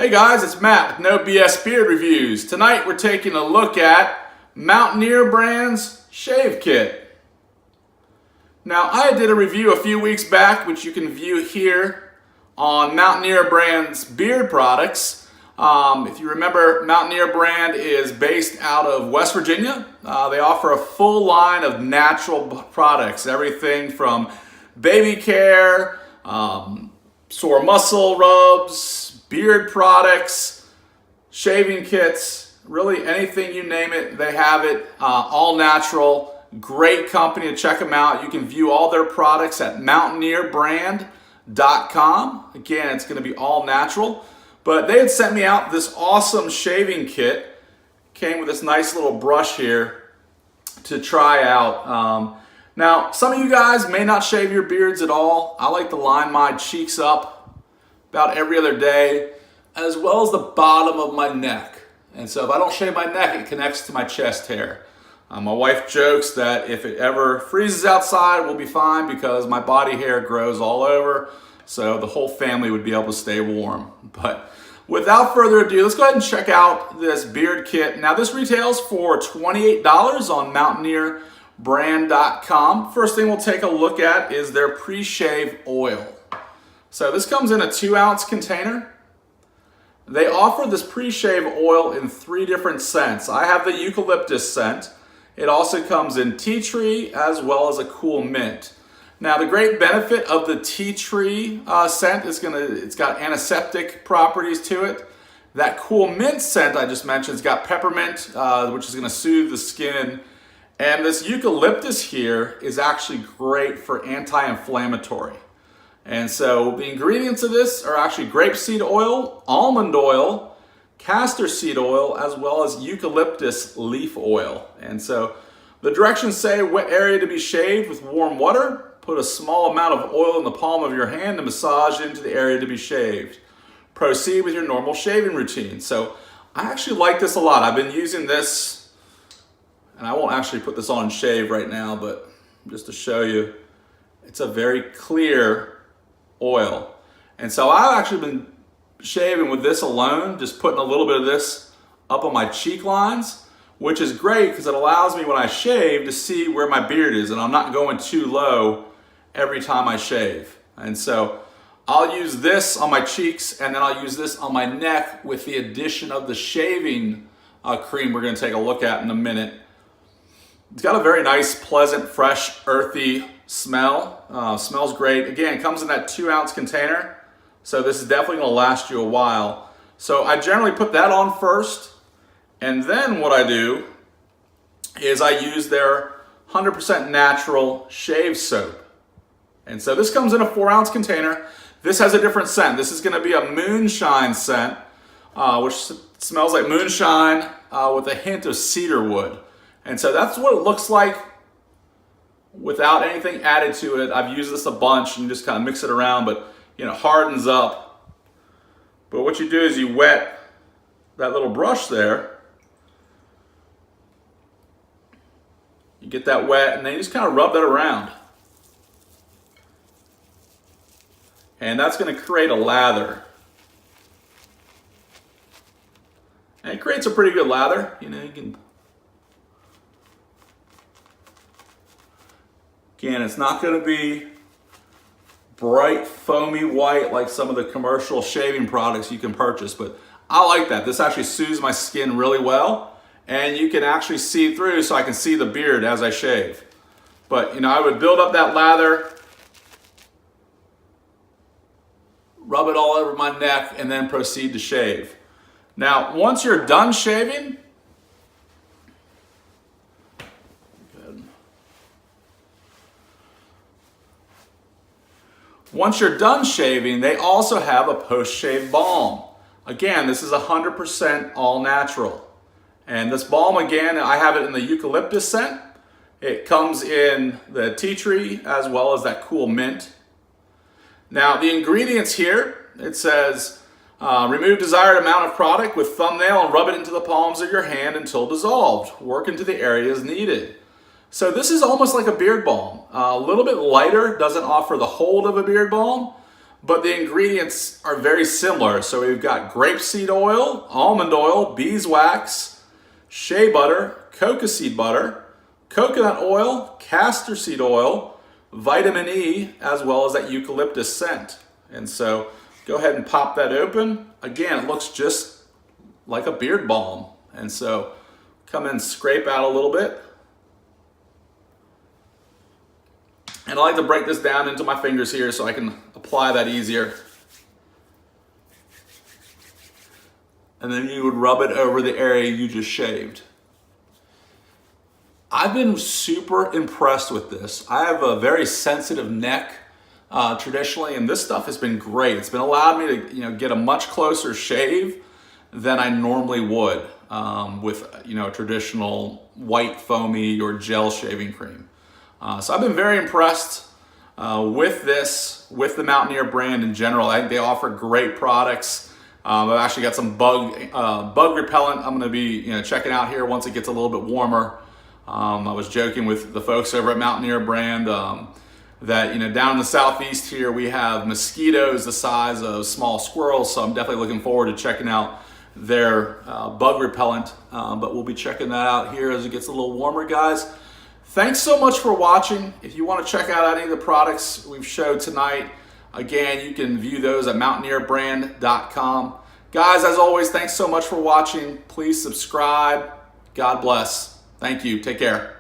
Hey guys, it's Matt with No BS Beard Reviews. Tonight we're taking a look at Mountaineer Brand's Shave Kit. Now I did a review a few weeks back, which you can view here on Mountaineer Brand's beard products. If you remember, Mountaineer Brand is based out of West Virginia. They offer a full line of natural products, everything from baby care, sore muscle rubs, beard products, shaving kits, really anything you name it, they have it. All natural, great company to check them out. You can view all their products at mountaineerbrand.com. Again, it's going to be all natural. But they had sent me out this awesome shaving kit. Came with this nice little brush here to try out. Now, some of you guys may not shave your beards at all. I like to line my cheeks up about every other day, as well as the bottom of my neck. And so if I don't shave my neck, it connects to my chest hair. My wife jokes that if it ever freezes outside, we'll be fine because my body hair grows all over, so the whole family would be able to stay warm. But without further ado, let's go ahead and check out this beard kit. Now this retails for $28 on mountaineerbrand.com. First thing we'll take a look at is their pre-shave oil. So this comes in a 2-ounce container. They offer this pre-shave oil in 3 different scents. I have the eucalyptus scent. It also comes in tea tree as well as a cool mint. Now the great benefit of the tea tree scent is it's got antiseptic properties to it. That cool mint scent I just mentioned has got peppermint, which is going to soothe the skin. And this eucalyptus here is actually great for anti-inflammatory. And so the ingredients of this are actually grapeseed oil, almond oil, castor seed oil, as well as eucalyptus leaf oil. And so the directions say wet area to be shaved with warm water. Put a small amount of oil in the palm of your hand and massage into the area to be shaved. Proceed with your normal shaving routine. So I actually like this a lot. I've been using this, and I won't actually put this on and shave right now, but just to show you, it's a very clear oil. And so I've actually been shaving with this alone, just putting a little bit of this up on my cheek lines, which is great because it allows me when I shave to see where my beard is and I'm not going too low every time I shave. And so I'll use this on my cheeks and then I'll use this on my neck with the addition of the shaving cream we're going to take a look at in a minute. It's got a very nice, pleasant, fresh, earthy smell. Smells great. Again, it comes in that 2-ounce container, so this is definitely going to last you a while. So I generally put that on first, and then what I do is I use their 100% natural shave soap. And so this comes in a 4-ounce container. This has a different scent. This is going to be a moonshine scent, which smells like moonshine with a hint of cedar wood. And so that's what it looks like without anything added to it. I've used this a bunch and just kind of mix it around, but it hardens up. But what you do is you wet that little brush there. You get that wet and then you just kind of rub that around. And that's going to create a lather. And it creates a pretty good lather. You can. Again, it's not going to be bright, foamy white like some of the commercial shaving products you can purchase, but I like that. This actually soothes my skin really well, and you can actually see through so I can see the beard as I shave. But, I would build up that lather, rub it all over my neck, and then proceed to shave. Now, once you're done shaving, they also have a post-shave balm. Again, this is 100% all natural. And this balm, again, I have it in the eucalyptus scent. It comes in the tea tree as well as that cool mint. Now, the ingredients here, it says, remove desired amount of product with thumbnail and rub it into the palms of your hand until dissolved. Work into the areas needed. So this is almost like a beard balm. A little bit lighter, doesn't offer the hold of a beard balm, but the ingredients are very similar. So we've got grapeseed oil, almond oil, beeswax, shea butter, coca seed butter, coconut oil, castor seed oil, vitamin E, as well as that eucalyptus scent. And so go ahead and pop that open. Again, it looks just like a beard balm. And so come in, scrape out a little bit. And I like to break this down into my fingers here so I can apply that easier. And then you would rub it over the area you just shaved. I've been super impressed with this. I have a very sensitive neck traditionally, and this stuff has been great. It's been allowed me to get a much closer shave than I normally would with traditional white foamy or gel shaving cream. So I've been very impressed with this, with the Mountaineer brand in general. I think they offer great products. I've actually got some bug repellent I'm going to be checking out here once it gets a little bit warmer. I was joking with the folks over at Mountaineer Brand that down in the southeast here we have mosquitoes the size of small squirrels, so I'm definitely looking forward to checking out their bug repellent, but we'll be checking that out here as it gets a little warmer, guys. Thanks so much for watching. If you want to check out any of the products we've showed tonight, again, you can view those at mountaineerbrand.com. Guys, as always, thanks so much for watching. Please subscribe. God bless. Thank you. Take care.